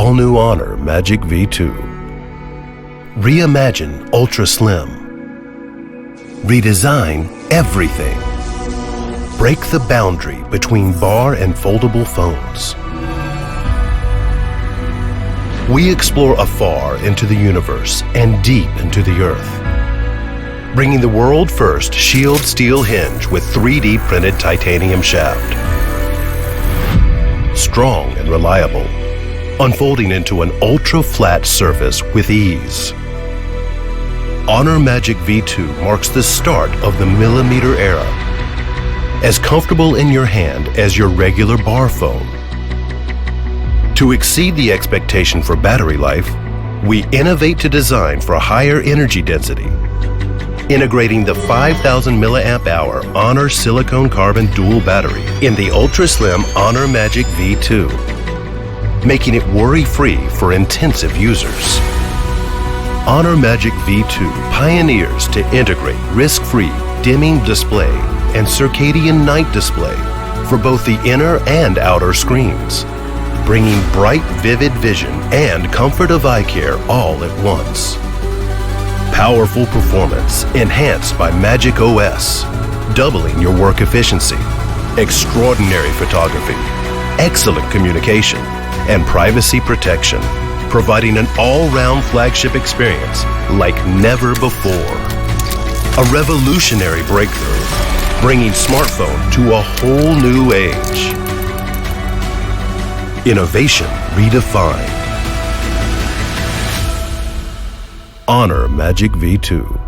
all-new Honor Magic V2. Reimagine Ultra Slim. Redesign everything. Break the boundary between bar and foldable phones. We explore afar into the universe and deep into the earth, bringing the world-first shield steel hinge with 3D printed titanium shaft. Strong and reliable, unfolding into an ultra-flat surface with ease. Honor Magic V2 marks the start of the millimeter era, as comfortable in your hand as your regular bar phone. To exceed the expectation for battery life, we innovate to design for higher energy density, integrating the 5,000 milliamp hour Honor silicone carbon dual battery in the ultra slim Honor Magic V2, making it worry-free for intensive users. Honor Magic V2 pioneers to integrate risk-free dimming display and circadian night display for both the inner and outer screens, bringing bright, vivid vision and comfort of eye care all at once. Powerful performance enhanced by Magic OS, doubling your work efficiency, extraordinary photography, excellent communication, and privacy protection, providing an all-round flagship experience like never before. A revolutionary breakthrough, bringing smartphone to a whole new age. Innovation redefined. Honor Magic V2.